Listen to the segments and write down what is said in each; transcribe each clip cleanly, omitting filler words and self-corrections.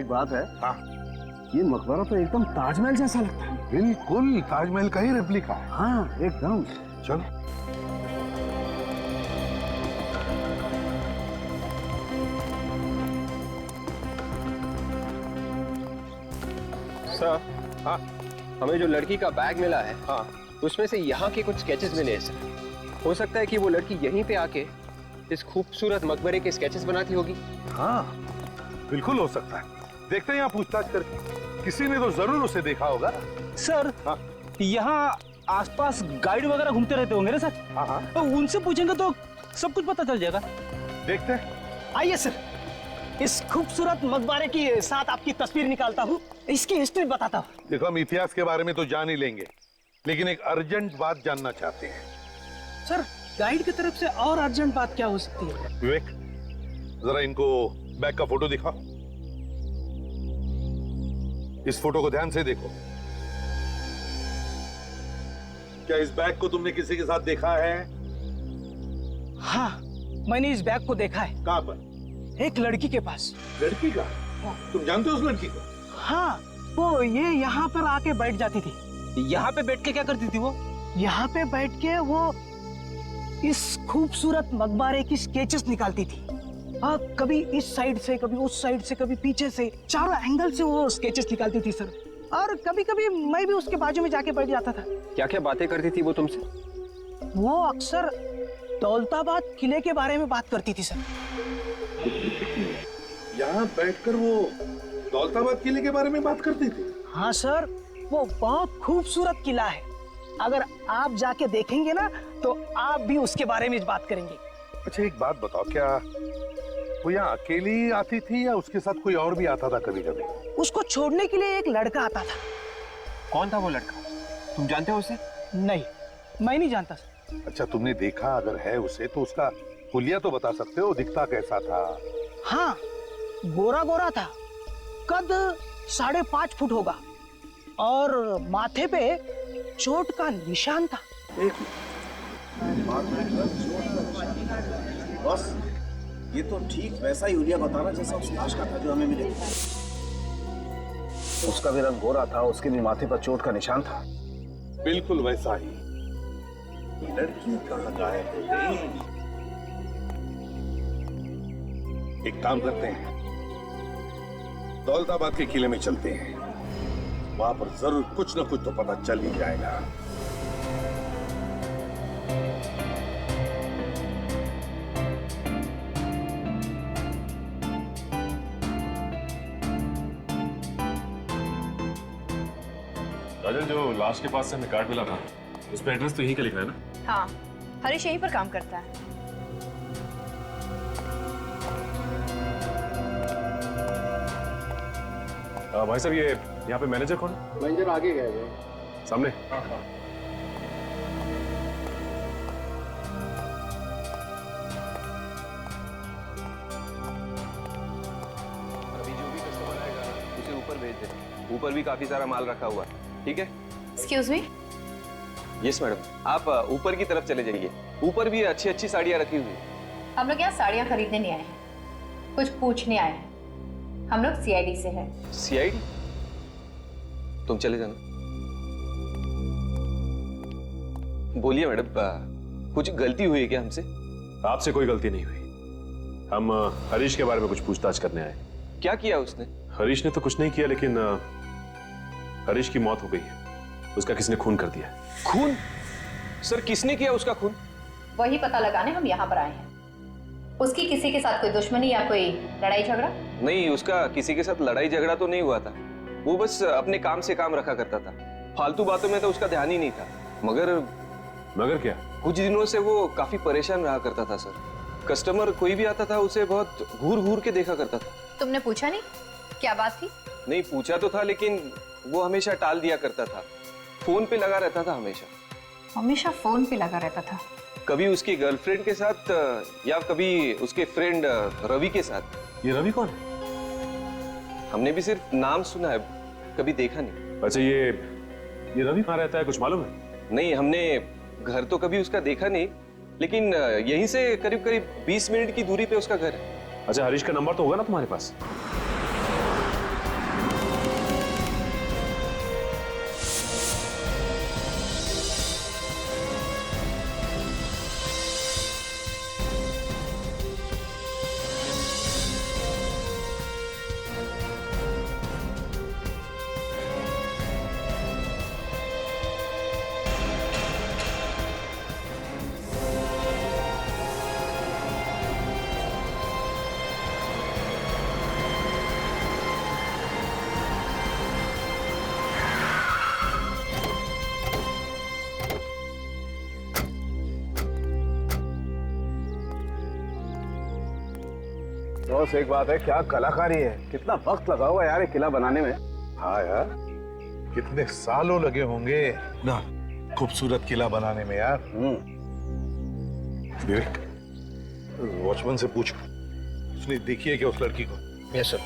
एक बात है। हाँ, ये मकबरा तो एकदम ताजमहल जैसा लगता है। बिल्कुल ताजमहल का ही रेप्लिका है। हाँ एकदम। चलो। सर, हाँ हमें जो लड़की का बैग मिला है, हाँ, उसमें से यहाँ के कुछ स्केचेस मिले हैं सर। हो सकता है कि वो लड़की यहीं पे आके इस खूबसूरत मकबरे के स्केचेस बनाती होगी। हाँ बिल्कुल हो सकता है। देखते हैं यहाँ पूछताछ करके, किसी ने तो जरूर उसे देखा होगा। सर, हाँ यहाँ आसपास गाइड वगैरह घूमते रहते होंगे ना सर? हाँ हाँ, तो उनसे पूछेंगे तो सब कुछ पता चल जाएगा। देखते हैं। आइए सर, इस खूबसूरत मकबरे के साथ आपकी तस्वीर निकालता हूँ, इसकी हिस्ट्री बताता हूँ। देखो, हम इतिहास के बारे में तो जान ही लेंगे, लेकिन एक अर्जेंट बात जानना चाहते हैं। सर, गाइड की तरफ से और अर्जेंट बात क्या हो सकती है? विवेक, जरा इनको बैग का फोटो दिखाओ। इस फोटो को ध्यान से देखो। क्या इस बैग को तुमने किसी के साथ देखा है? हाँ, मैंने इस बैग को देखा है। कहाँ पर? एक लड़की के पास। लड़की का? तुम जानते हो उस लड़की को? हाँ, वो ये यहाँ पर आके बैठ जाती थी। यहाँ पे बैठ के क्या करती थी वो? यहाँ पे बैठ के वो इस खूबसूरत मकबरे की स्केचेस निकालती थी। कभी इस साइड से, कभी उस साइड से, कभी पीछे से, चारों एंगल से वो स्केचेस निकालती थी सर। और कभी कभी मैं भी उसके बाजू में जाके बैठ जाता था। क्या क्या बातें करती थी वो तुमसे? वो अक्सर दौलताबाद किले के बारे में बात करती थी सर। यहाँ बैठकर वो दौलताबाद किले के बारे में बात करती थी? हाँ सर, वो बहुत खूबसूरत किला है। अगर आप जाके देखेंगे ना तो आप भी उसके बारे में बात करेंगे। अच्छा एक बात बताओ, क्या वो यहाँ अकेली आती थी या उसके साथ कोई और भी आता था कभी कभी? उसको छोड़ने के लिए एक लड़का आता था। कौन था वो लड़का? तुम जानते हो उसे? नहीं, मैं नहीं जानता सर। अच्छा, तुमने देखा अगर है उसे तो उसका हुलिया तो बता सकते हो, दिखता कैसा था? हाँ, गोरा गोरा था, कद 5.5 फुट होगा और माथे पे चोट का निशान था। बस ये तो ठीक वैसा ही हुलिया बताना जैसा उस लाश का था जो हमें मिले। उसका भी रंग गोरा था, उसके भी माथे पर चोट का निशान था। बिल्कुल वैसा ही। लड़की कहाँ गायब हो गई? एक काम करते हैं, दौलताबाद के किले में चलते हैं। वहां पर जरूर कुछ न कुछ तो पता चल ही जाएगा। राजन, जो लाश के पास से हमें कार्ड मिला था, उस पर एड्रेस तो यहीं का लिखा है ना? हाँ, हरीश यहीं पर काम करता है। भाई साहब, ये यहाँ पे मैनेजर कौन है? मैनेजर आगे गए सामने। अभी जो भी कस्टमर आएगा उसे ऊपर भेज दे। ऊपर भी काफी सारा माल रखा हुआ है, ठीक है? Excuse me. यस मैडम, आप ऊपर की तरफ चले जाइए। ऊपर भी अच्छी अच्छी साड़ियाँ रखी हुई है। हम लोग यहाँ साड़ियाँ खरीदने नहीं आए हैं, कुछ पूछने आए हैं। हम लोग सीआईडी से हैं। सीआईडी? तुम चले जाना। बोलिए मैडम, कुछ गलती हुई है क्या हमसे? आपसे कोई गलती नहीं हुई। हम हरीश के बारे में कुछ पूछताछ करने आए। क्या किया उसने? हरीश ने तो कुछ नहीं किया, लेकिन हरीश की मौत हो गई है। उसका किसी ने खून कर दिया है। खून? सर, किसने किया उसका खून? वही पता लगाने हम यहाँ पर आए हैं। उसकी किसी के साथ कोई दुश्मनी या कोई लड़ाई झगड़ा? नहीं, उसका किसी के साथ लड़ाई झगड़ा तो नहीं हुआ था। वो बस अपने काम से काम रखा करता था। फालतू बातों में तो उसका ध्यान ही नहीं था। मगर क्या? कुछ दिनों से वो काफी परेशान रहा करता था सर। कस्टमर कोई भी आता था उसे बहुत घूर घूर के देखा करता था। तुमने पूछा नहीं क्या बात थी? नहीं, पूछा तो था, लेकिन वो हमेशा टाल दिया करता था। फोन पे लगा रहता था हमेशा। हमेशा फोन पे लगा रहता था? कभी उसकी गर्लफ्रेंड के साथ या कभी उसके फ्रेंड रवि के साथ। ये रवि कौन है? हमने भी सिर्फ नाम सुना है, कभी देखा नहीं। अच्छा, ये रवि कहाँ रहता है, कुछ मालूम है? नहीं, हमने घर तो कभी उसका देखा नहीं, लेकिन यहीं से करीब करीब 20 मिनट की दूरी पे उसका घर है। अच्छा, हरीश का नंबर तो होगा ना तुम्हारे पास? बॉस एक बात है, क्या कलाकारी है, कितना वक्त लगा होगा यार ये किला बनाने में। हाँ यार, कितने सालों लगे होंगे ना खूबसूरत किला बनाने में यार। विवेक, वॉचमैन से पूछो, उसने देखी है क्या उस लड़की को? Yes sir.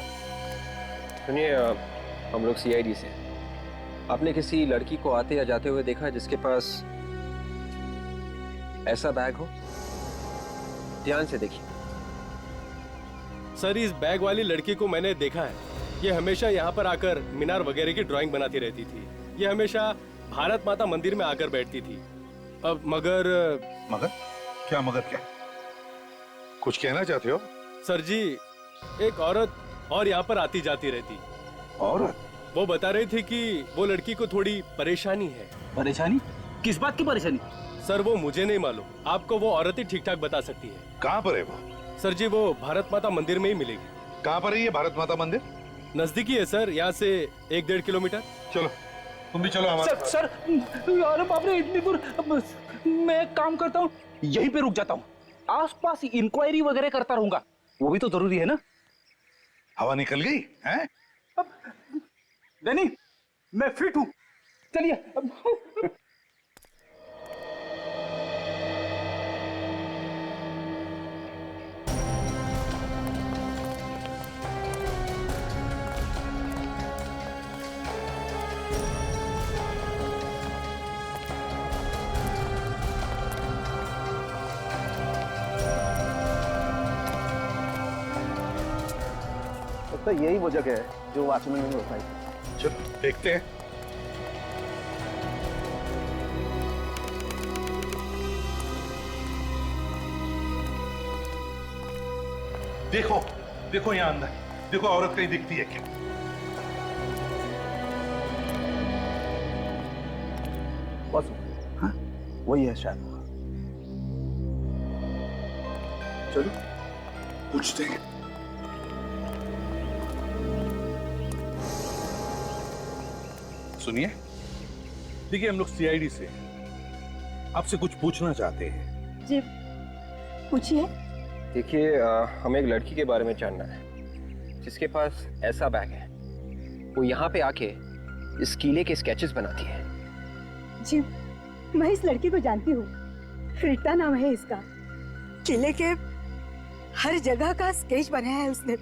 सुनिए, हम लोग सीआईडी से। आपने किसी लड़की को आते या जाते हुए देखा जिसके पास ऐसा बैग हो? ध्यान से देखिए। सर, इस बैग वाली लड़की को मैंने देखा है। ये हमेशा यहाँ पर आकर मीनार वगैरह की ड्राइंग बनाती रहती थी। ये हमेशा भारत माता मंदिर में आकर बैठती थी। अब मगर क्या कुछ कहना चाहते हो? सर जी, एक औरत और यहाँ पर आती जाती रहती। औरत? वो बता रही थी कि वो लड़की को थोड़ी परेशानी है। परेशानी? किस बात की परेशानी? सर, वो मुझे नहीं मालूम, आपको वो औरत ही ठीक ठाक बता सकती है। कहाँ पर है वो? सर जी, वो भारत माता मंदिर में ही मिलेगी। कहाँ पर है ये भारत माता मंदिर? नजदीकी है सर, यहाँ से 1-1.5 किलोमीटर। चलो, तुम भी चलो हमारे साथ। सर, अरे बाप रे, इतनी दूर। मैं एक काम करता हूँ, यहीं पे रुक जाता हूँ, आसपास इंक्वायरी वगैरह करता रहूंगा, वो भी तो जरूरी है ना। हवा निकल गई हैं? डैनी, मैं फिट हूँ, चलिए। तो यही वो जगह है जो वॉचमैन ने बताई। चलो देखते हैं। देखो देखो यहाँ अंदर, देखो औरत कहीं दिखती है क्या? बस हाँ, वही है शायद। चलो पूछते हैं। सुनिए, देखिए हम लोग सीआईडी से आपसे कुछ पूछना चाहते हैं। जी पूछिए। देखिए, हमें एक लड़की के बारे में जानना है जिसके पास ऐसा बैग है। वो यहाँ पे आके इस किले के स्केचेस बनाती है। जी मैं इस लड़की को जानती हूँ, रीता नाम है इसका। किले के हर जगह का स्केच बनाया है उसने,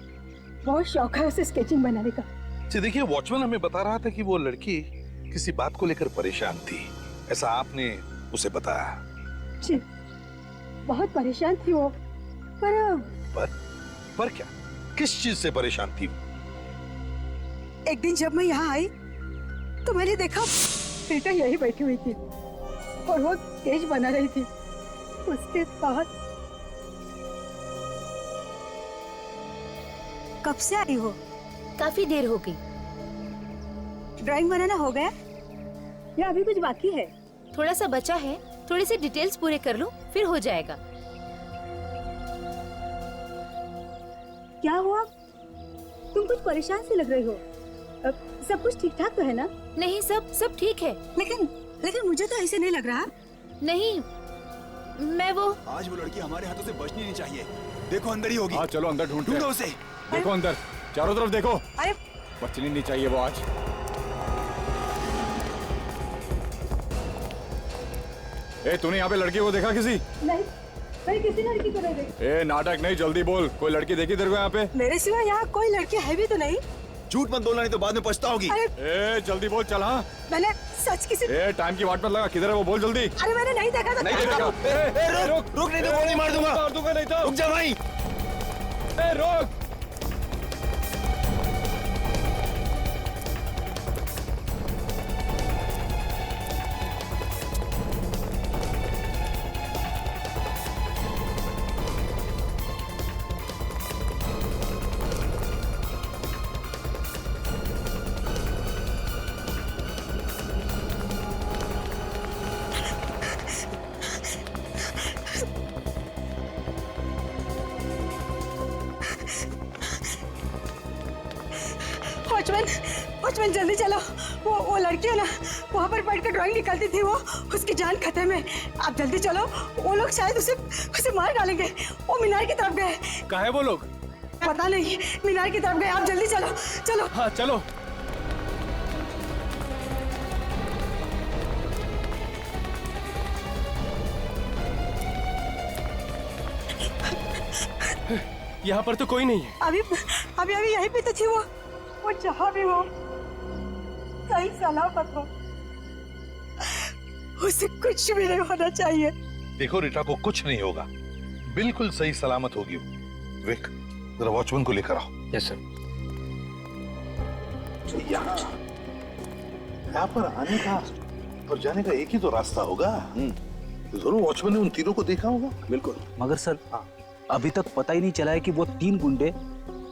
बहुत शौक है उसे स्केचिंग बनाने का। जी देखिए, वॉचमैन हमें बता रहा था कि वो लड़की किसी बात को लेकर परेशान थी, ऐसा आपने उसे बताया। जी बहुत परेशान थी वो, पर क्या, किस चीज से परेशान थी? एक दिन जब मैं यहाँ आई तो मैंने देखा रीता यही बैठी हुई थी और वो स्केच बना रही थी। उसके बाद कब से आई हो? काफी देर हो गई। ड्राइंग बनाना हो गया या अभी कुछ बाकी है? थोड़ा सा बचा है, थोड़े से डिटेल्स पूरे कर लो फिर हो जाएगा। क्या हुआ? तुम कुछ परेशान सी लग रही हो। सब कुछ ठीक ठाक तो है ना? नहीं, सब ठीक है। लेकिन मुझे तो ऐसे नहीं लग रहा। नहीं, मैं वो आज वो लड़की हमारे हाथों से बचनी नहीं चाहिए। देखो अंदर ही होगी। हाँ चलो अंदर ढूंढो उसे। देखो अंदर, चारों तरफ देखो। अरे बचनी नहीं चाहिए वो आज। ए, तूने यहाँ पे लड़की को देखा किसी? नहीं, मैं किसी लड़की को नहीं देखी। ए, नाटक नहीं, जल्दी बोल। कोई लड़की देखी तेरे को यहाँ पे? मेरे सिवा यहाँ कोई लड़की है भी तो नहीं। झूठ मत बोलना, नहीं तो बाद में पछताओगी। ए, जल्दी बोल, चल। हाँ मैंने सच किसी। ए, टाइम की वाट मत लगा। किधर है वो, बोल जल्दी। अरे मैंने नहीं देखा था। नहीं देखा। रुक नहीं तो गोली मार दूंगा। मार दूंगा नहीं तो। रुक जा भाई। ए, रुक। वॉचमैन जल्दी चलो। वो लड़की है ना, वहाँ पर बैठ कर ड्राइंग निकालती थी, वो उसकी जान खतरे में। आप जल्दी चलो, वो लोग शायद उसे मार डालेंगे। वो मीनार की तरफ गए। कहाँ है वो लोग? पता नहीं, मीनार की तरफ गए। आप जल्दी चलो चलो। हाँ चलो। यहाँ पर तो कोई नहीं है। अभी अभी अभी यहीं पे तो थी वो जहाँ भी हो सही सलामत हो, उसे कुछ भी नहीं होना चाहिए। देखो रीटा को कुछ नहीं होगा, बिल्कुल सही सलामत होगी वो। विक, जरा वॉचमैन को लेकर आओ। Yes sir. यहाँ पर आने का और जाने का एक ही तो रास्ता होगा। जरूर वॉचमैन ने उन तीनों को देखा होगा। बिल्कुल। मगर सर अभी तक पता ही नहीं चला है कि वो 3 गुंडे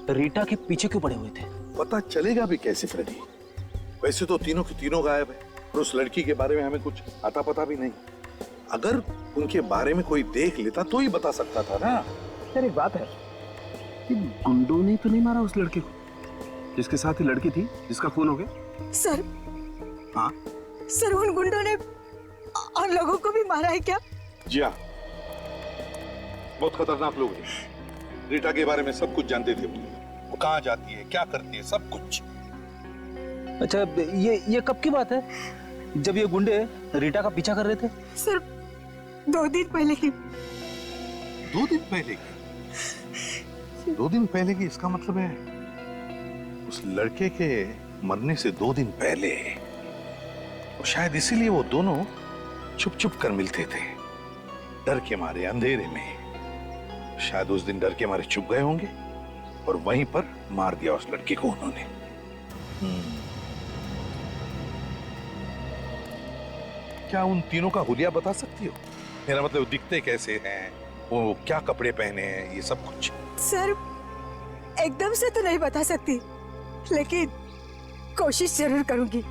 रीटा के पीछे क्यों पड़े हुए थे। पता चलेगा भी कैसे फ्रेडी? वैसे तो तीनों के तीनों गायब है और उस लड़की के बारे में हमें कुछ आता पता भी नहीं। अगर उनके बारे में कोई देख लेता तो ही बता सकता था ना। यार एक बात है कि गुंडों ने तो नहीं मारा उस लड़के को जिसके साथ ही लड़की थी जिसका खून हो गया? सर। हाँ सर, उन गुंडों ने और लोगों को भी मारा है क्या? जी हाँ, बहुत खतरनाक लोग हैं। रीटा के बारे में सब कुछ जानते थे वो कहाँ जाती है, क्या करती है, सब कुछ। अच्छा, ये कब की बात है जब ये गुंडे रीटा का पीछा कर रहे थे? सर 2 दिन पहले की। 2 दिन पहले की? 2 दिन पहले की इसका मतलब है उस लड़के के मरने से 2 दिन पहले। और शायद इसीलिए वो दोनों छुप छुप कर मिलते थे, डर के मारे, अंधेरे में। शायद उस दिन डर के मारे छुप गए होंगे और वहीं पर मार दिया उस लड़के को उन्होंने। क्या उन तीनों का हुलिया बता सकती हो? मेरा मतलब दिखते कैसे हैं, वो क्या कपड़े पहने हैं, ये सब कुछ। सर एकदम से तो नहीं बता सकती, लेकिन कोशिश जरूर करूंगी।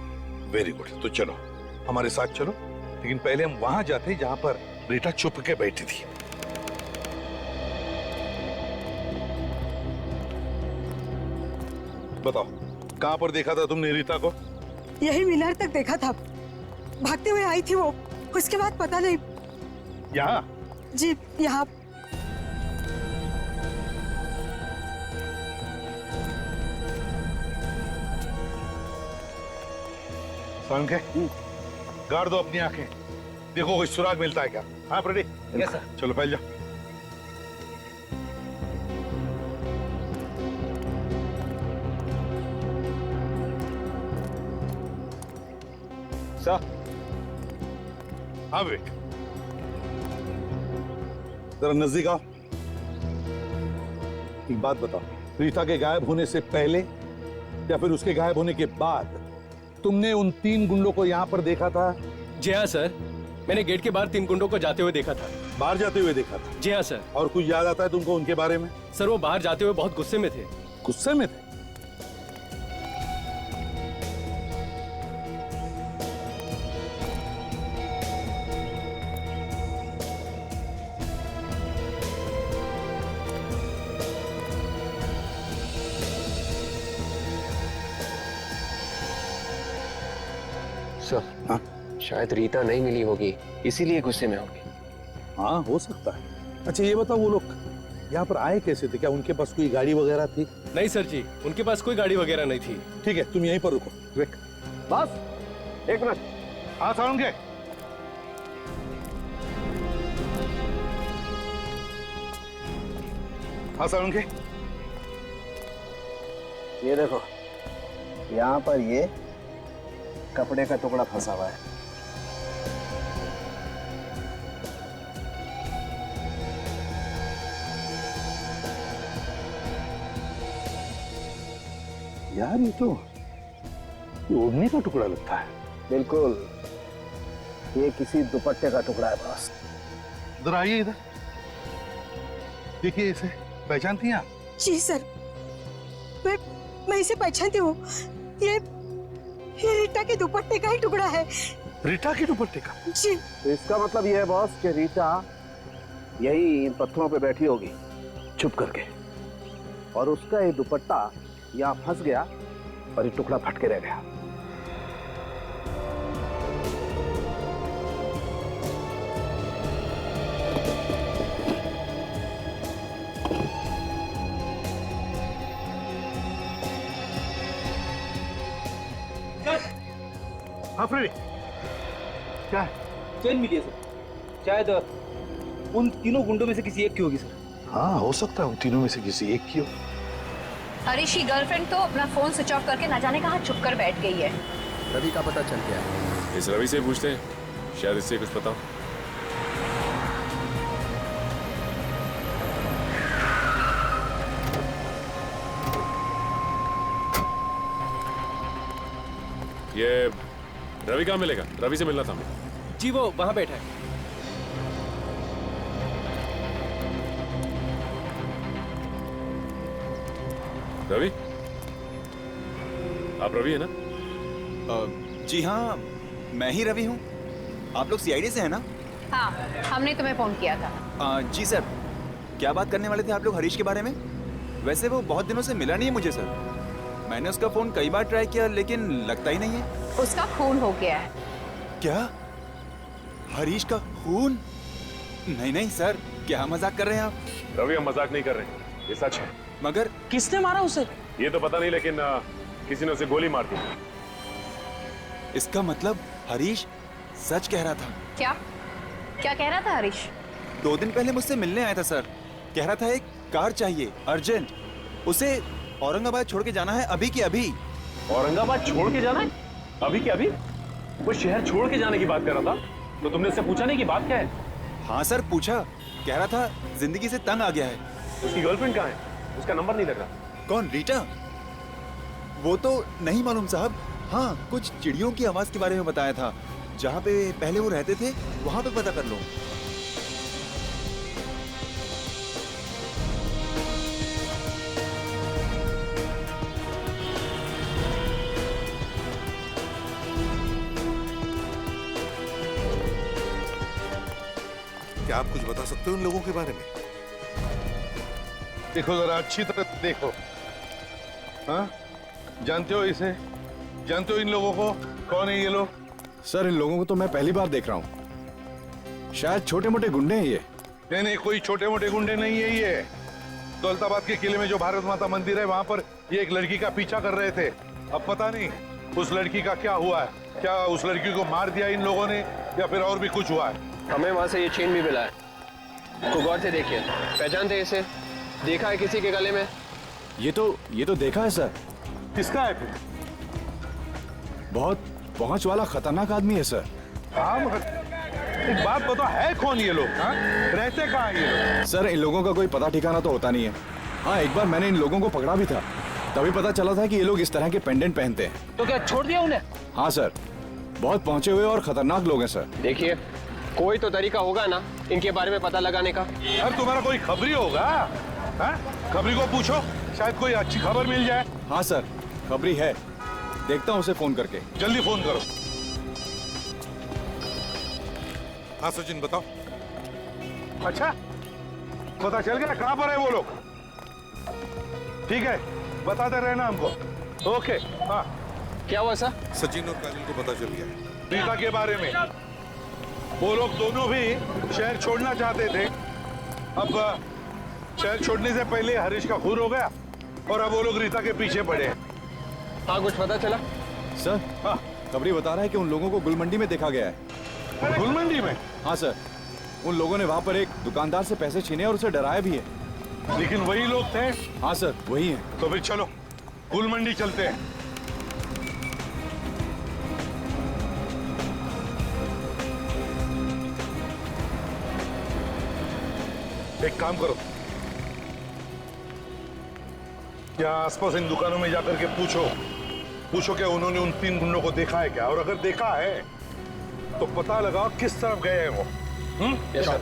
वेरी गुड, तो चलो हमारे साथ चलो, लेकिन पहले हम वहां जाते जहां पर रीटा छुप के बैठी थी। बताओ कहां पर देखा था तुमने रीता को? यही मीनार तक देखा था, भागते हुए आई थी वो। उसके बाद पता नहीं। यहाँ? जी यहाँ। के गाड़ दो अपनी आंखें, देखो कोई सुराग मिलता है क्या। हाँ रेडी? Yes sir. चलो पहले जाओ। सर। हाँ विवेक, जरा नजदीक आओ। एक बात बताओ, रीता के गायब होने से पहले या फिर उसके गायब होने के बाद तुमने उन 3 गुंडों को यहाँ पर देखा था? जी हाँ सर, मैंने गेट के बाहर 3 गुंडों को जाते हुए देखा था। बाहर जाते हुए देखा था? जी हाँ सर। और कुछ याद आता है तुमको उनके बारे में? सर वो बाहर जाते हुए बहुत गुस्से में थे। गुस्से में थे? सर, हाँ? शायद रीता नहीं मिली होगी, इसीलिए गुस्से में होगी। हाँ हो सकता है। अच्छा ये बताओ, वो लोग यहाँ पर आए कैसे थे? क्या उनके पास कोई गाड़ी वगैरह थी? नहीं सर जी, उनके पास कोई गाड़ी वगैरह नहीं थी। ठीक है, तुम यहीं पर रुको। विवेक, बस 1 मिनट। हाँ साउंड के। हाँ साउंड के। ये देखो, यहाँ पर ये कपड़े का टुकड़ा फंसा हुआ है। यार ये तो ओढ़ने का टुकड़ा लगता है। बिल्कुल, ये किसी दुपट्टे का टुकड़ा है बॉस। इधर आइए, इधर देखिए, इसे पहचानती हैं आप? जी सर, मैं इसे पहचानती हूँ। ये रीटा के दुपट्टे का ही टुकड़ा है। रीटा के दुपट्टे का? जी। तो इसका मतलब ये है बॉस कि रीटा यही इन पत्थरों पे बैठी होगी छुप करके, और उसका ये दुपट्टा यहाँ फंस गया और ये टुकड़ा फट के रह गया। अफरीदी, क्या है? चेन मिली है सर, शायद उन तीनों गुंडों में से किसी एक की होगी सर। हाँ, हो सकता है उन तीनों में से किसी एक की हो। हरीश की गर्लफ्रेंड तो अपना फोन स्विच ऑफ करके न जाने कहाँ छुप कर बैठ गई है। रवि का पता चल गया है। इस रवि से पूछते हैं, शायद इससे कुछ पता हो। ये रवि कहाँ मिलेगा? रवि से मिलना था हमें। जी वो वहां बैठा है। रवि, आप रवि है ना? जी हाँ, मैं ही रवि हूँ। आप लोग सीआईडी से हैं ना? हाँ, हमने तुम्हें फोन किया था। जी सर, क्या बात करने वाले थे आप लोग हरीश के बारे में? वैसे वो बहुत दिनों से मिला नहीं है मुझे सर। मैंने उसका फोन कई बार ट्राई किया लेकिन लगता ही नहीं है। उसका खून हो गया है। क्या? हरीश का खून? नहीं नहीं सर, क्या मजाक कर रहे हैं आप? रवि, हम मजाक नहीं कर रहे, ये सच है। मगर किसने मारा उसे? ये तो पता नहीं, लेकिन किसी ने उसे गोली मार दी। इसका मतलब हरीश सच कह रहा था। क्या क्या कह रहा था हरीश? 2 दिन पहले मुझसे मिलने आया था सर। कह रहा था एक कार चाहिए अर्जेंट, उसे औरंगाबाद छोड़ के जाना है अभी के अभी। औरंगाबाद छोड़ के जाना है? अभी के अभी? वो शहर छोड़ के जाने की बात कर रहा था, तो तुमने उससे पूछा नहीं कि बात क्या है? हाँ सर पूछा, कह रहा था जिंदगी से तंग आ गया है। उसकी गर्लफ्रेंड कहाँ है? उसका नंबर नहीं लग रहा। कौन, रीटा? वो तो नहीं मालूम साहब। हाँ, कुछ चिड़ियों की आवाज के बारे में बताया था। जहाँ पे पहले वो रहते थे वहां पे पता कर लो। क्या आप कुछ बता सकते हो उन लोगों के बारे में? देखो जरा अच्छी तरह देखो। हाँ, जानते हो इसे? जानते हो इन लोगों को? कौन है ये लोग? सर, इन लोगों को तो मैं पहली बार देख रहा हूँ। शायद छोटे मोटे गुंडे हैं ये। नहीं नहीं, कोई छोटे मोटे गुंडे नहीं है ये। दौलताबाद के किले में जो भारत माता मंदिर है वहां पर ये एक लड़की का पीछा कर रहे थे। अब पता नहीं उस लड़की का क्या हुआ है। क्या उस लड़की को मार दिया इन लोगों ने या फिर और भी कुछ हुआ है? हमें वहां से ये चेन भी मिला है। को गौर से देखिए, पहचानते हैं इसे? देखा है किसी के गले में? ये तो देखा है सर। किसका है फिर? बहुत पहुंच वाला खतरनाक आदमी है सर। हाँ, मगर एक बात बताओ, है कौन ये लोग? हाँ? रहते कहाँ हैं ये लोग? सर, इन लोगों का कोई पता ठिकाना तो होता नहीं है। हाँ, एक बार मैंने इन लोगों को पकड़ा भी था, तभी पता चला था कि ये लोग इस तरह के पेंडेंट पहनते हैं। तो क्या छोड़ दिया उन्हें? हाँ सर, बहुत पहुंचे हुए और खतरनाक लोग हैं सर। देखिए, कोई तो तरीका होगा ना इनके बारे में पता लगाने का। यार तुम्हारा कोई खबरी होगा? हाँ? खबरी को पूछो, शायद कोई अच्छी खबर मिल जाए। हाँ सर, खबरी है, देखता हूँ उसे फोन करके। जल्दी फोन करो। हाँ सचिन बताओ। अच्छा, पता चल गया कहाँ पर है वो लोग? ठीक है, बताते रहना हमको। ओके। हाँ, क्या हुआ सर? सचिन और काजल को पता चल गया रीता के बारे में। वो लोग दोनों भी शहर छोड़ना चाहते थे। अब शहर छोड़ने से पहले हरीश का खून हो गया और अब वो लोग रीता के पीछे पड़े हैं। हाँ, कुछ पता चला? सर, हाँ, खबरी बता रहा है कि उन लोगों को गुलमंडी में देखा गया है। गुलमंडी में? हाँ सर, उन लोगों ने वहाँ पर एक दुकानदार से पैसे छीने और उसे डराया भी है। लेकिन वही लोग थे? हाँ सर, वही हैं। तो फिर चलो गुलमंडी चलते हैं। एक काम करो, क्या आसपास इन दुकानों में जाकर के पूछो क्या उन्होंने उन 3 गुंडों को देखा है क्या, और अगर देखा है तो पता लगाओ किस तरफ गए हैं वो। Yes sir.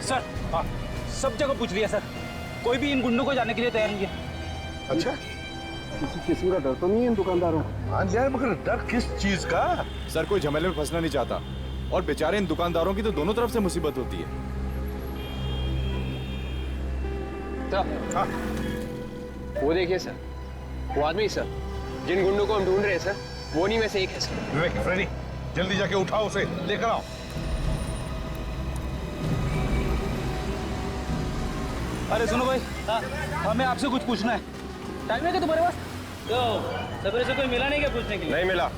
सर, हाँ, सब जगह पूछ लिया सर, कोई भी इन गुंडों को जाने के लिए तैयार नहीं है। अच्छा, किसी किस्म का डर तो नहीं है इन दुकानदारों? हाँ यार, मगर डर किस चीज का? सर, कोई झमेले में फंसना नहीं चाहता, और बेचारे इन दुकानदारों की तो दोनों तरफ से मुसीबत होती है। सर, हाँ, वो देखिए सर, वो आदमी सर, जिन गुंडों को हम ढूंढ रहे हैं सर, वो उन्हीं में से एक है सर। विवेक, फ्रेडी, जल्दी जाके उठाओ उसे, लेकर आओ। अरे सुनो भाई, हमें आपसे कुछ पूछना है। टाइम है क्या तुम्हारे पास? तो सवेरे से कोई मिला नहीं क्या पूछने के लिए? नहीं मिला।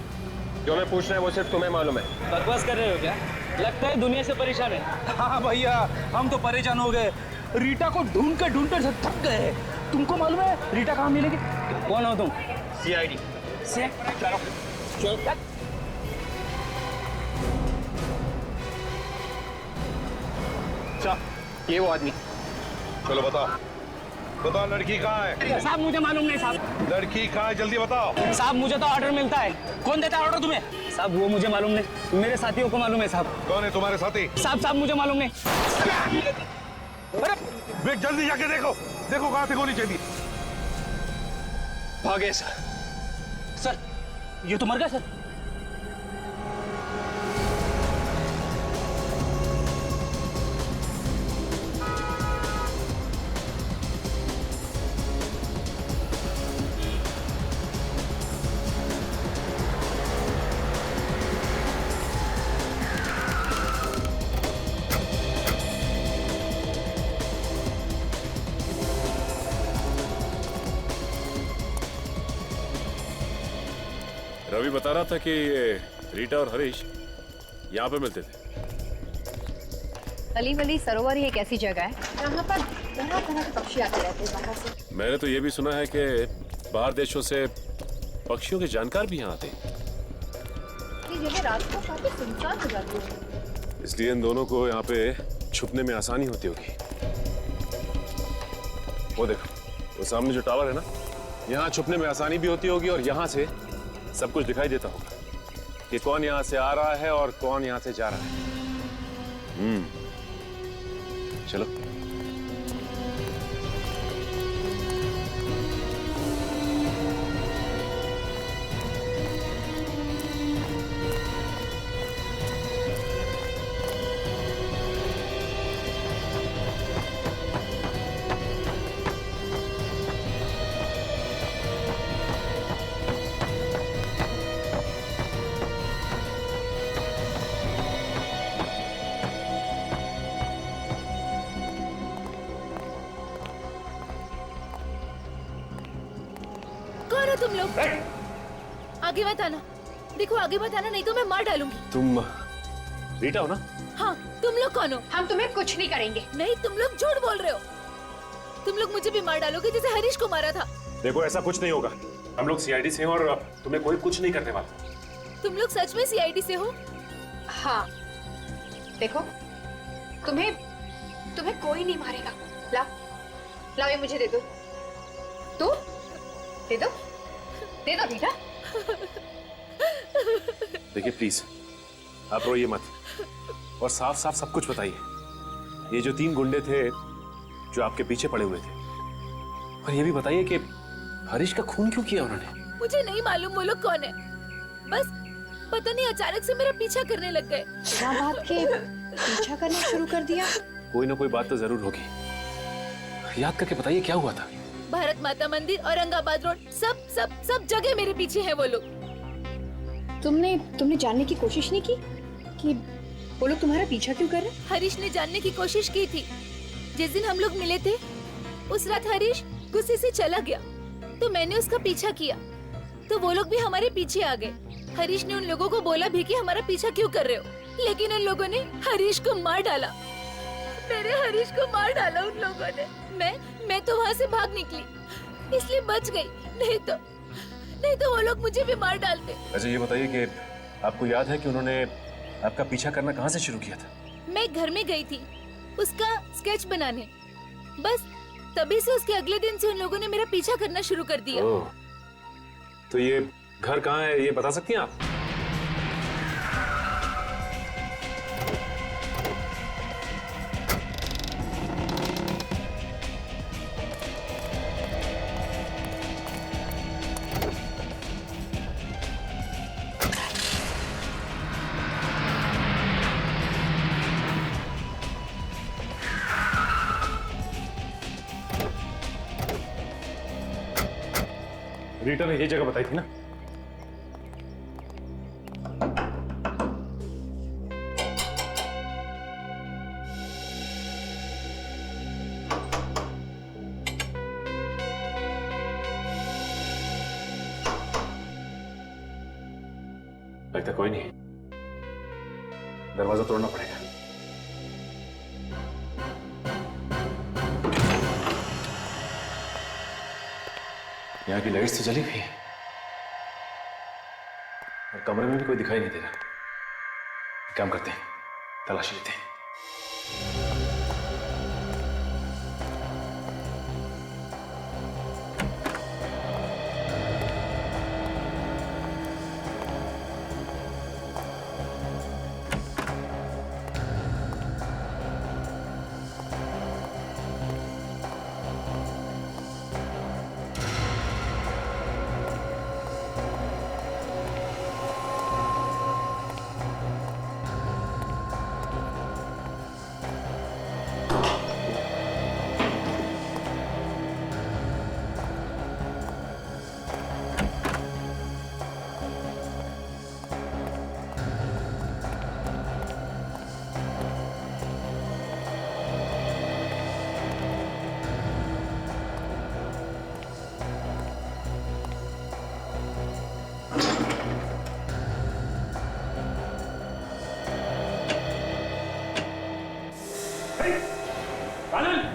जो हमें पूछना है वो सिर्फ तुम्हें मालूम है। बकवास कर रहे हो क्या? लगता है दुनिया से परेशान है। हाँ भैया, हम तो परेशान हो गए। रीटा को ढूंढ कर थक गए। तुमको मालूम है रीटा कहाँ मिलेगी? कौन हो तुम? CID। चलो ये वो आदमी। चलो बताओ, बताओ लड़की कहाँ है? साहब मुझे मालूम नहीं साहब। लड़की कहाँ है, जल्दी बताओ। साहब मुझे तो ऑर्डर मिलता है। कौन देता है ऑर्डर तुम्हें? साहब वो मुझे मालूम नहीं, मेरे साथियों को मालूम है साहब। कौन है तुम्हारे साथी? साहब मुझे मालूम नहीं। वे जल्दी जाके देखो, देखो कहाँ से गोली चली। भागे सर। सर ये तो मर गया सर। रवि बता रहा था कि ये रीटा और हरीश यहाँ पे मिलते थे। अली वली सरोवर ही एक ऐसी जगह है जहाँ पर तरह तरह के पक्षी आते रहते हैं बाहर से। मैंने तो ये भी सुना है कि बाहर देशों से पक्षियों के जानकार भी यहाँ आते हैं। ये जगह रात को काफी सुनसान हो जाती है, इसलिए इन दोनों को यहाँ पे छुपने में आसानी होती होगी। वो देखो, वो सामने जो टावर है ना, यहाँ छुपने में आसानी भी होती होगी और यहाँ से सब कुछ दिखाई देता होगा कि कौन यहाँ से आ रहा है और कौन यहाँ से जा रहा है। चलो। तुम लोग आगे मत आना। देखो आगे मत आना, नहीं तो मैं मार डालूंगी। तुम रीटा हो ना? हाँ, तुम लोग कौन हो? हम तुम्हें कुछ नहीं करेंगे। नहीं, तुम लोग झूठ बोल रहे हो। तुम लोग मुझे भी मार डालोगे जैसे हरीश को मारा था। देखो ऐसा कुछ नहीं होगा, हम लोग CID से हैं और तुम्हें कोई कुछ नहीं करने वाला। तुम लोग सच में CID से हो? हाँ, देखो तुम्हें कोई नहीं मारेगा। लाओ ये मुझे दे दो। तू दे दो बेटा। देखिए प्लीज, आप रोइए मत और साफ साफ सब कुछ बताइए। ये जो 3 गुंडे थे जो आपके पीछे पड़े हुए थे, और ये भी बताइए कि हरीश का खून क्यों किया उन्होंने? मुझे नहीं मालूम वो लोग कौन है, बस पता नहीं अचानक से मेरा पीछा करने लग गए। बात के पीछा करना शुरू कर दिया। कोई ना कोई बात तो जरूर होगी, याद करके बताइए क्या हुआ था। भारत माता मंदिर, औरंगाबाद रोड, सब जगह मेरे पीछे हैं वो लोग। तुमने जानने की कोशिश नहीं की कि वो लोग तुम्हारा पीछा क्यों कर रहे? हरीश ने जानने की कोशिश की थी। जिस दिन हम लोग मिले थे उस रात हरीश गुस्से से चला गया, तो मैंने उसका पीछा किया, तो वो लोग भी हमारे पीछे आ गए। हरीश ने उन लोगों को बोला भी कि हमारा पीछा क्यों कर रहे हो, लेकिन उन लोगों ने हरीश को मार डाला। मेरे हरीश को मार डाला उन लोगों ने। मैं तो वहाँ से भाग निकली, इसलिए बच गई, नहीं तो वो लोग मुझे भी मार डालते। अच्छा ये बताइए कि आपको याद है कि उन्होंने आपका पीछा करना कहाँ से शुरू किया था? मैं घर में गई थी उसका स्केच बनाने, बस तभी से उसके अगले दिन से उन लोगों ने मेरा पीछा करना शुरू कर दिया। तो ये घर कहाँ है, ये बता सकती हैं आप? रीटा ने ये जगह बताई थी ना। लगता कोई नहीं, दरवाजा तोड़ना पड़ेगा। यहाँ की लाइट्स तो जली हुई है और कमरे में भी कोई दिखाई नहीं दे रहा। काम करते हैं, तलाशी लेते हैं।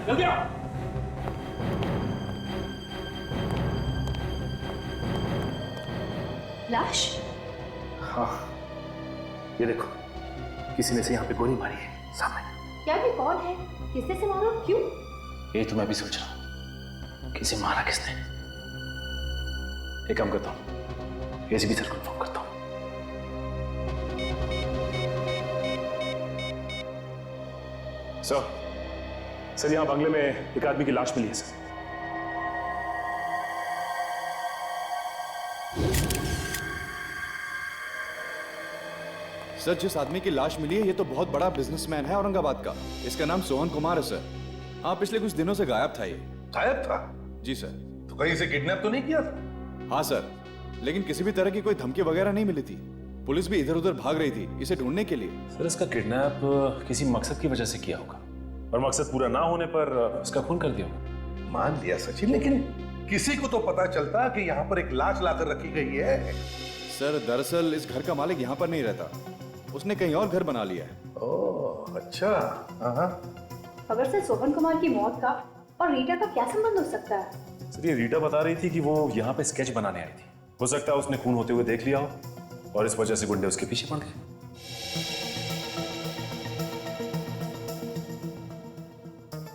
जल्दी आओ। लाश? हाँ, ये देखो, किसी ने से यहाँ पे गोली मारी है सामने। क्या ये कौन है? किसने से मारा? क्यों? ये तो मैं भी सोच रहा हूँ, किसे मारा किसने। एक काम करता हूँ, एसीपी सर को इन्फॉर्म करता हूँ। सर, यहाँ बंगले में एक आदमी की लाश मिली है सर। सर, जिस आदमी की लाश मिली है ये तो बहुत बड़ा बिजनेसमैन है औरंगाबाद का। इसका नाम सोहन कुमार है सर। हाँ, पिछले कुछ दिनों से गायब था ये। गायब था? जी सर। तो कहीं से किडनैप तो नहीं किया था? हाँ सर, लेकिन किसी भी तरह की कोई धमकी वगैरह नहीं मिली थी। पुलिस भी इधर उधर भाग रही थी इसे ढूंढने के लिए। सर, इसका किडनैप किसी मकसद की वजह से किया होगा और मकसद पूरा ना होने पर उसका खून कर दिया होगा। मान लिया सचिन, लेकिन किसी को तो पता चलता कि यहाँ पर एक लाश लाकर रखी गई है। सर, दरअसल इस घर का मालिक यहाँ पर नहीं रहता, उसने कहीं और घर बना लिया है। ओह अच्छा। हाँ, खबर से सोहन कुमार की मौत का और रीटा का क्या संबंध हो सकता है? सर, ये रीटा बता रही थी कि वो यहाँ पे स्केच बनाने आई थी। हो सकता है उसने खून होते हुए देख लिया हो और इस वजह से गुंडे उसके पीछे पड़ गए।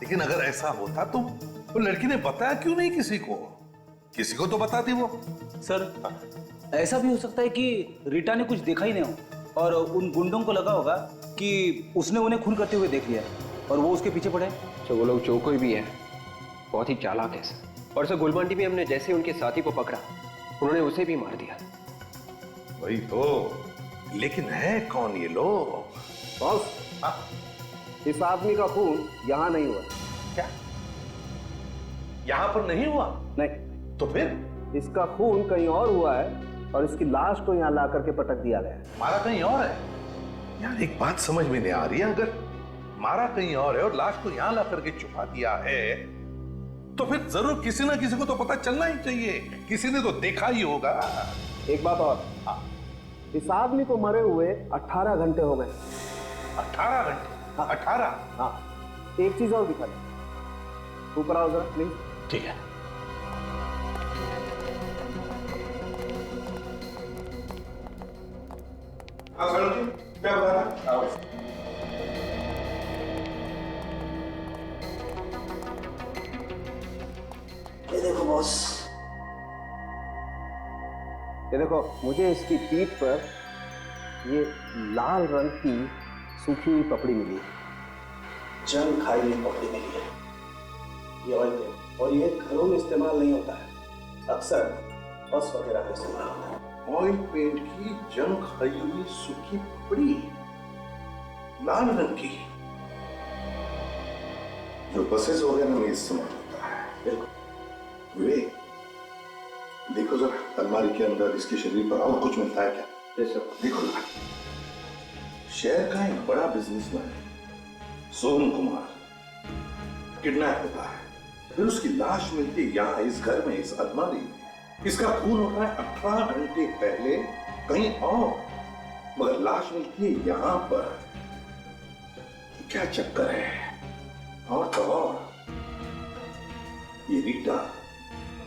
लेकिन अगर ऐसा होता तो लड़की ने बताया क्यों नहीं किसी को? किसी को तो बताती वो। सर, ऐसा भी हो सकता है कि रीटा ने कुछ देखा ही नहीं हो और उन गुंडों को लगा होगा कि उसने उन्हें खून करते हुए देख लिया और वो उसके पीछे पड़े। तो वो लोग जो कोई भी है बहुत ही चालाक है सर। और सर, गुलमांडी में हमने जैसे उनके साथी को पकड़ा, उन्होंने उसे भी मार दिया। वही तो, लेकिन है कौन ये लोग? बॉस, इस आदमी का खून यहाँ नहीं हुआ। क्या? यहाँ पर नहीं हुआ? नहीं। तो फिर? इसका खून कहीं और हुआ है और इसकी लाश को यहाँ ला करके पटक दिया गया है। मारा कहीं और है? यार एक बात समझ में नहीं आ रही है, अगर मारा कहीं और है और लाश को यहाँ ला करके छुपा दिया है तो फिर जरूर किसी ना किसी को तो पता चलना ही चाहिए। किसी ने तो देखा ही होगा। एक बात और, इस आदमी को मरे हुए 18 घंटे हो गए। 18 घंटे? हाँ। 18? हाँ। एक चीज और दिखा दे, ऊपर आओ जरा प्लीज। ठीक है। क्या बताना? ये देखो बॉस, ये देखो, मुझे इसकी पीठ पर ये लाल रंग की सूखी हुई पपड़ी मिली है। जंग खाई हुई पपड़ी मिली है। ये ऑयल पेंट, और ये घरों में इस्तेमाल नहीं होता है, अक्सर बस वगैरह में इस्तेमाल होता है। ऑयल पेंट की जंग खाई हुई सूखी पपड़ी, लाल रंग की, जो बसेस वगैरह में इस्तेमाल होता है। बिल्कुल। वे, देखो देखो जरा अलमारी के अंदर इसके शरीर पर और कुछ मिलता है क्या? देखो जरा। शहर का एक बड़ा बिजनेसमैन सोहन कुमार किडनैप होता है, फिर उसकी लाश मिलती है यहाँ इस घर में, इस अलमारी में। इसका खून होता है 18 घंटे पहले कहीं और, मगर लाश मिलती है यहाँ पर। क्या चक्कर है? और तो और ये रीटा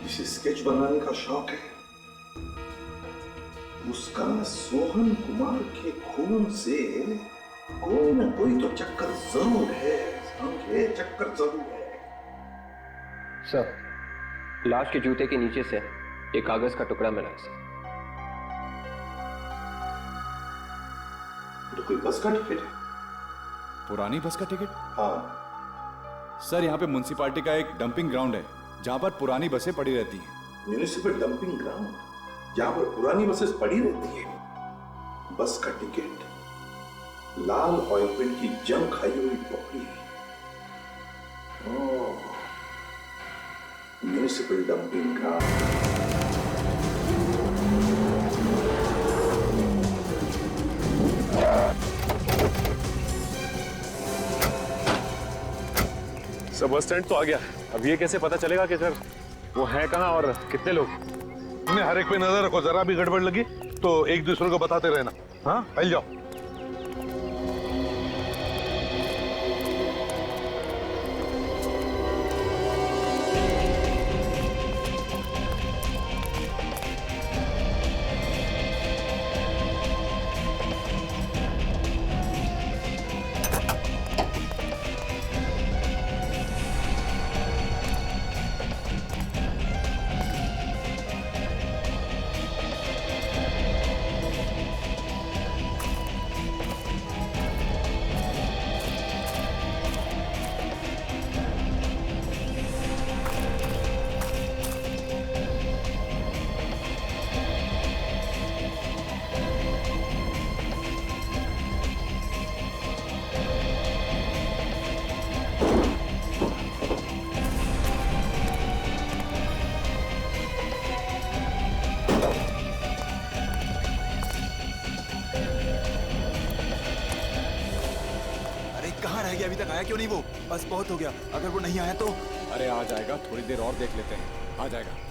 जिसे स्केच बनाने का शौक है, उसका सोहन कुमार के खून से कोई ना कोई तो चक्कर जरूर है, समझे? चक्कर जरूर है। सर, लाश के जूते के नीचे से एक कागज का टुकड़ा मिला है सर। तो कोई बस का टिकट है? पुरानी बस का टिकट? हाँ सर, यहाँ पे म्युनिसिपालिटी का एक डंपिंग ग्राउंड है जहाँ पर पुरानी बसें पड़ी रहती हैं। म्युनिसिपल डंपिंग ग्राउंड जहाँ पर पुरानी बसेस पड़ी रहती है। बस का टिकट, लाल ऑयल पेंट की जंग खाई हुई पपड़ी। ओह, म्युनिसिपल डंपिंग ग्राउंड। सब बस स्टैंड तो आ गया। अब ये कैसे पता चलेगा कि सर वो है कहाँ और कितने लोग? उन्हें हर एक पे नजर रखो, जरा भी गड़बड़ लगी तो एक दूसरे को बताते रहना। हाँ, फैल जाओ। अभी तक आया क्यों नहीं वो? बस बहुत हो गया, अगर वो नहीं आया तो। अरे आ जाएगा, थोड़ी देर और देख लेते हैं, आ जाएगा।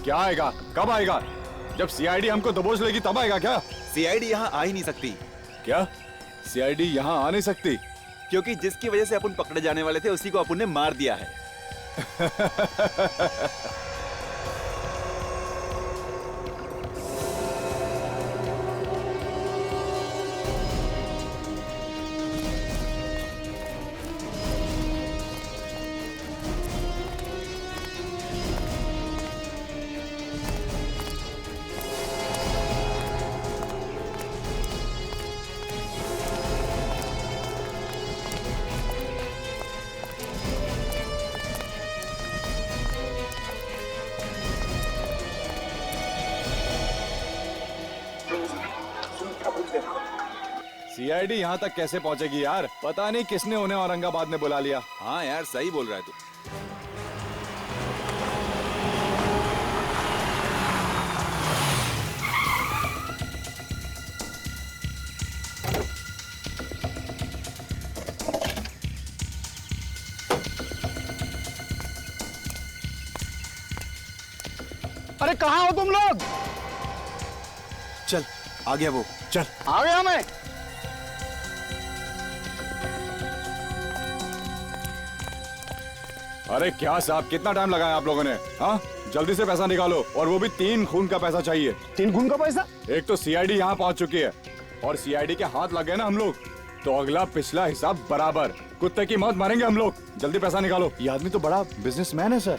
क्या आएगा? कब आएगा? जब सीआईडी हमको दबोच लेगी तब आएगा क्या? सीआईडी यहाँ आ ही नहीं सकती। क्या सीआईडी यहाँ आ नहीं सकती? क्योंकि जिसकी वजह से अपन पकड़े जाने वाले थे उसी को अपन ने मार दिया है। सीआईडी यहाँ तक कैसे पहुँचेगी यार? पता नहीं किसने उन्हें औरंगाबाद में बुला लिया। हाँ यार, सही बोल रहा है तू। अरे कहाँ हो तुम लोग? चल, आ गया वो। चल आ गया मैं। अरे क्या साहब, कितना टाइम लगाया आप लोगों ने? हाँ, जल्दी से पैसा निकालो, और वो भी 3 खून का पैसा चाहिए। 3 खून का पैसा? एक तो सीआईडी यहाँ पहुँच चुकी है, और सीआईडी के हाथ लग गए ना हम लोग, तो अगला पिछला हिसाब बराबर। कुत्ते की मौत मारेंगे हम लोग। जल्दी पैसा निकालो। ये आदमी तो बड़ा बिजनेसमैन है सर।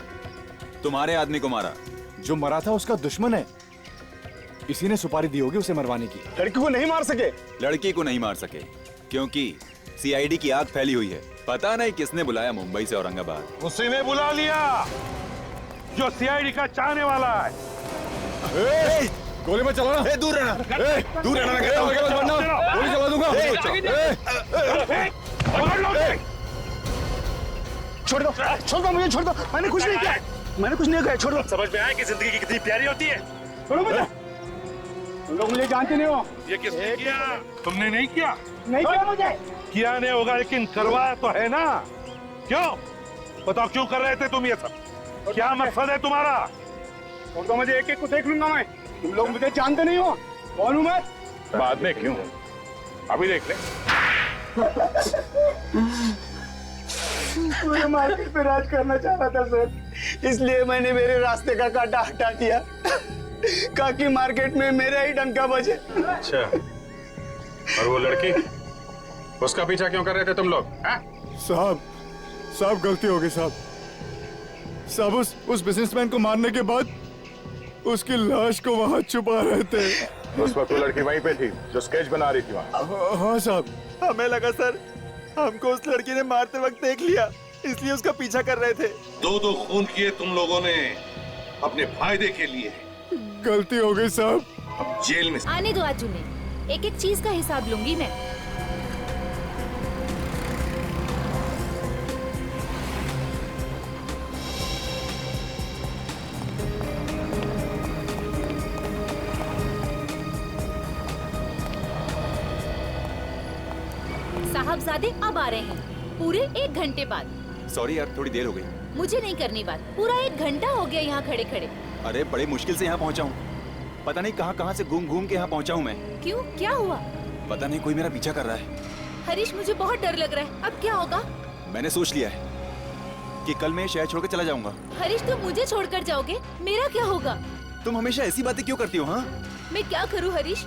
तुम्हारे आदमी को मारा? जो मरा था उसका दुश्मन है, इसी ने सुपारी दी होगी उसे मरवाने की। लड़की को नहीं मार सके? लड़की को नहीं मार सके क्योंकि सीआईडी की आग फैली हुई है। पता नहीं किसने बुलाया मुंबई से औरंगाबाद। उसी ने बुला लिया जो सीआईडी का चाहने वाला है। गोली मत चलाना। दूर रहना, दूर रहना, गोली चला दूंगा। छोड़ दो, छोड़ दो मुझे, छोड़ दो। मैंने कुछ नहीं किया, मैंने कुछ नहीं किया, छोड़ दो। समझ में आया कि जिंदगी की कितनी प्यारी होती है। छोड़ो मुझे, तुम लोग मुझे जानते नहीं हो। ये किसने किया? तुमने नहीं किया? नहीं किया मुझे। किया नहीं होगा, लेकिन करवाया तो है ना। क्यों बताओ, क्यों कर रहे थे तुम ये सब? क्या मकसद है तुम्हारा? छोड़ दो मुझे, एक-एक को देख लूंगा मैं। तुम लोग मुझे जानते नहीं हो, कौन हूँ मैं? बाद में क्यों, अभी देख ले। मुझे मार्केट पे राज करना चाह रहा था सर, इसलिए मैंने मेरे रास्ते का कांटा हटा दिया, ताकि मार्केट में मेरा ही डंका बजे। अच्छा, और वो लड़की, उसका पीछा क्यों कर रहे थे तुम लोग? साहब गलती हो गई साहब। उस बिजनेसमैन को मारने के बाद उसकी लाश को वहाँ छुपा रहे थे। उस वक्त वो लड़की वहीं पे थी जो स्केच बना रही थी वहाँ। हाँ साहब। हमें लगा सर हमको उस लड़की ने मारते वक्त देख लिया, इसलिए उसका पीछा कर रहे थे। 2-2 खून किए तुम लोगों ने अपने फायदे के लिए। गलती हो गई साहब। अब जेल में आने दो आज उन्हें, एक एक चीज का हिसाब लूंगी मैं। साहबजादे अब आ रहे हैं, पूरे 1 घंटे बाद। सॉरी यार, थोड़ी देर हो गई। मुझे नहीं करनी बात, पूरा 1 घंटा हो गया यहाँ खड़े खड़े। अरे बड़े मुश्किल से यहाँ पहुँचा हूँ, पता नहीं कहाँ से घूम के यहाँ पहुँचा हूँ मैं। क्यों, क्या हुआ? पता नहीं, कोई मेरा पीछा कर रहा है। हरीश, मुझे बहुत डर लग रहा है, अब क्या होगा? मैंने सोच लिया है कि कल मैं शहर छोड़ के चला जाऊंगा। हरीश, तुम मुझे छोड़कर जाओगे, मेरा क्या होगा? तुम हमेशा ऐसी बातें क्यों करती हो? हाँ, मैं क्या करूँ हरीश,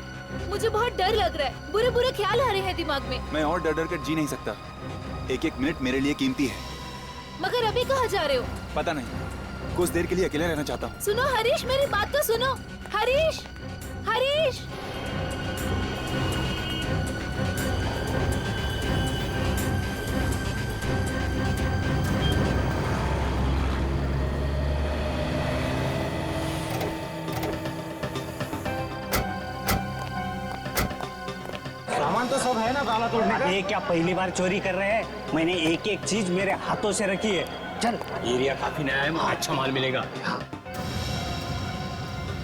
मुझे बहुत डर लग रहा है, बुरे बुरे ख्याल आ रहे हैं दिमाग में। मैं और डर कर जी नहीं सकता, 1-1 मिनट मेरे लिए कीमती है। मगर अभी कहाँ जा रहे हो? पता नहीं, कुछ देर के लिए अकेले रहना चाहता हूँ। सुनो हरीश, मेरी बात तो सुनो। हरीश, हरीश। सामान तो सब है ना ताला तोड़ने का? ये क्या पहली बार चोरी कर रहे हैं? मैंने एक एक चीज मेरे हाथों से रखी है। चल, एरिया काफी नया है, अच्छा माल मिलेगा।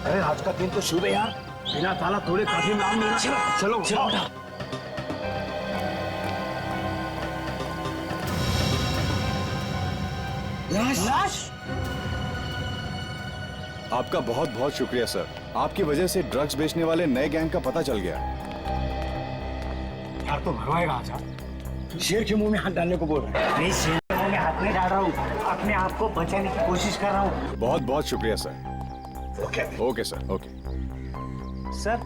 अरे आज का दिन तो शुभ है यार, बिना ताला तोड़े काफी माल मिल रहा है। चलो चलो। लाश? आपका बहुत बहुत शुक्रिया सर, आपकी वजह से ड्रग्स बेचने वाले नए गैंग का पता चल गया। यार तो भरवाएगा आजा। शेर के मुंह में हाथ डालने को बोल रहा है। नहीं, शेर के मुंह में हाथ नहीं डाल रहा हूँ, अपने आप को बचाने की कोशिश कर रहा हूँ। बहुत बहुत शुक्रिया sir. Okay sir, okay sir.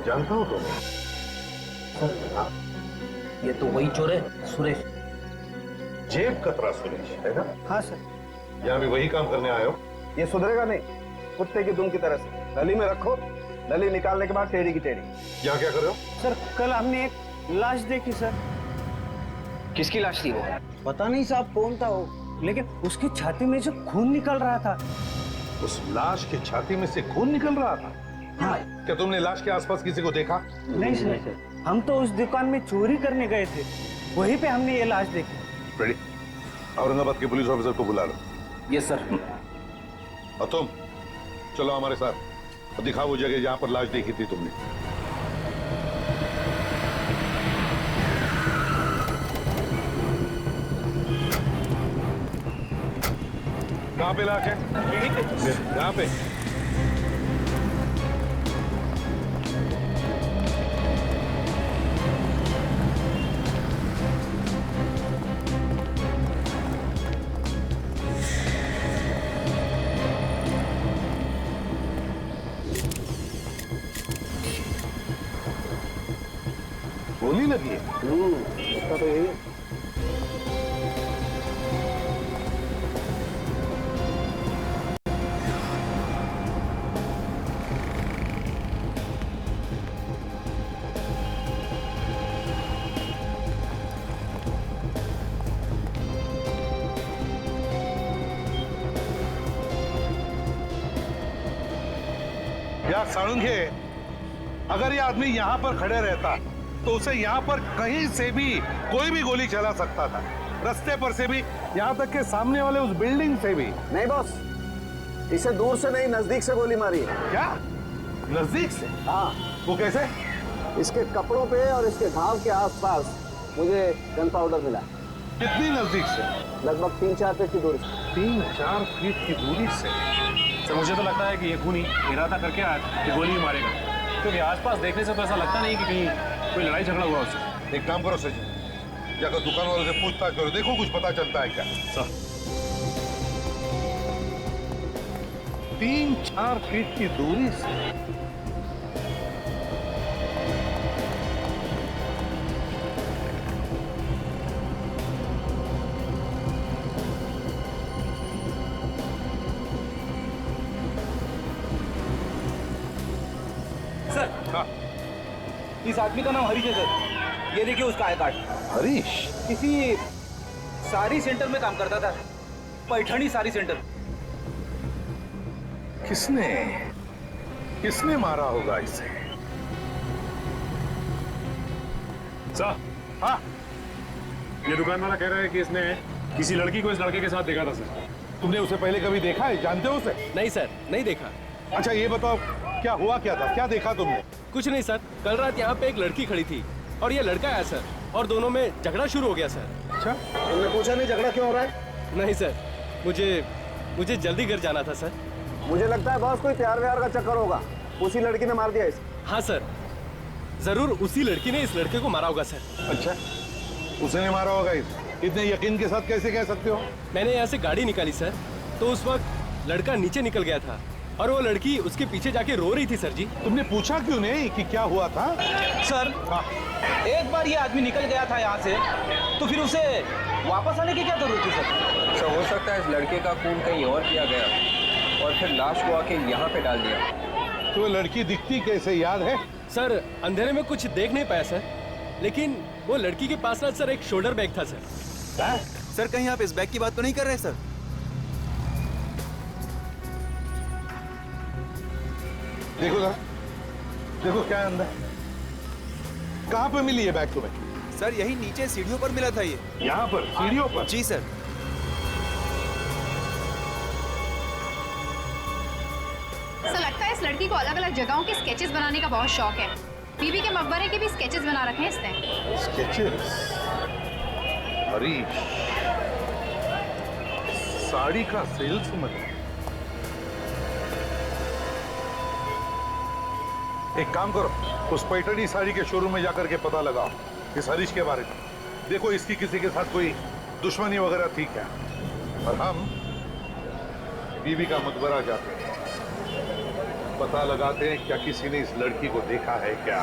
जानता हूँ तुम्हें। ये तो वही चोर है, सुरेश। जेब कतरा सुरेश है ना? हाँ सर। यहाँ भी वही काम करने आए हो? ये सुधरेगा नहीं, कुत्ते की दुम की तरह से। नली में रखो, नली निकालने के बाद टेढ़ी की टेढ़ी। यहाँ क्या कर रहे हो? सर, कल हमने एक लाश देखी सर। किसकी लाश थी वो? पता नहीं साहब कौन था वो, लेकिन उसकी छाती में से खून निकल रहा था। उस लाश की छाती में से खून निकल रहा था? हाँ। क्या तुमने लाश के आसपास किसी को देखा? नहीं सर, हम तो उस दुकान में चोरी करने गए थे, वहीं पे हमने ये लाश देखी। रेडी, औरंगाबाद के पुलिस ऑफिसर को बुला लो। Yes sir. और तुम चलो हमारे साथ और दिखाओ वो जगह जहां पर लाश देखी थी तुमने। कहाँ पे लाश है? यहाँ पे। लगी है। उसका तो यही है। यार साळुंखे, अगर ये आदमी यहाँ पर खड़े रहता तो उसे यहाँ पर कहीं से भी कोई भी गोली चला सकता था, रास्ते पर से भी, यहाँ तक के सामने वाले उस बिल्डिंग से भी। नहीं बॉस, इसे दूर से नहीं नजदीक से गोली मारी है। क्या? नजदीक से? हाँ। वो कैसे? इसके कपड़ों पे और इसके घाव के आसपास मुझे गन पाउडर मिला। कितनी नजदीक से? लगभग 3-4 फीट की दूरी से। 3-4 फीट की दूरी से? सर मुझे तो लगता है कि ये खूनी इरादा करके आया कि गोली ही मारेगा, क्योंकि आसपास देखने से तो ऐसा लगता नहीं कि कहीं कोई लड़ाई झगड़ा हुआ उससे। एक काम करो सचिन, जाकर दुकान वालों से पूछताछ करो, देखो कुछ पता चलता है क्या। सर 3-4 फीट की दूरी से? सर, हाँ। इस आदमी का नाम हरीश है सर। ये देखिए उसका आई कार्ड। हरीश? किसी साड़ी सेंटर में काम करता था, पैठणी साड़ी सेंटर। किसने मारा होगा इसे? सर, हाँ, ये दुकान वाला कह रहा है कि इसने किसी लड़की को इस लड़के के साथ देखा था सर। तुमने उसे पहले कभी देखा है? जानते हो उसे? नहीं सर, नहीं देखा। अच्छा ये बताओ, क्या हुआ क्या था, क्या देखा तुमने? कुछ नहीं सर, कल रात यहाँ पे एक लड़की खड़ी थी और ये लड़का आया सर, और दोनों में झगड़ा शुरू हो गया सर। अच्छा, तुमने पूछा नहीं झगड़ा क्यों हो रहा है? नहीं सर, मुझे जल्दी घर जाना था सर। मुझे लगता है बॉस कोई प्यार व्यार का चक्कर होगा, उसी लड़की ने मार दिया इसे। हाँ सर, जरूर उसी लड़की ने इस लड़के को मारा होगा सर। अच्छा, उसने मारा होगा इसे? इतने यकीन के साथ कैसे कह सकते हो? मैंने यहाँ से गाड़ी निकाली सर, तो उस वक्त लड़का नीचे निकल गया था और वो लड़की उसके पीछे जाके रो रही थी सर जी। तुमने पूछा क्यों नहीं कि क्या हुआ था? सर, एक बार ये आदमी निकल गया था यहाँ से, तो फिर उसे वापस आने की क्या जरूरत थी सर? सर हो सकता है इस लड़के का खून कहीं और किया गया और फिर लाश को आके यहाँ पे डाल दिया। तो वो लड़की दिखती कैसे, याद है? सर अंधेरे में कुछ देख नहीं पाया सर, लेकिन वो लड़की के पास ना सर एक शोल्डर बैग था सर। सर कहीं आप इस बैग की बात तो नहीं कर रहे सर? देखो जरा, देखो क्या है अंदर। कहाँ पे मिली ये बैग तुम्हें? सर यही नीचे सीढ़ियों पर मिला था ये। यहाँ पर सीढ़ियों पर? जी सर। सर लगता है इस लड़की को अलग अलग जगहों के स्केचेस बनाने का बहुत शौक है। बीबी के मकबरे के भी स्केचेस बना रखे हैं इसने। स्केचेस? हरीश साड़ी का सेल्समैन। एक काम करो, उस पैठणी साड़ी के शोरूम में जाकर के पता लगाओ इस हरीश के बारे में। देखो इसकी किसी के साथ कोई दुश्मनी वगैरह थी क्या? और हम बीबी का मकबरा जाते हैं, पता लगाते हैं क्या किसी ने इस लड़की को देखा है क्या।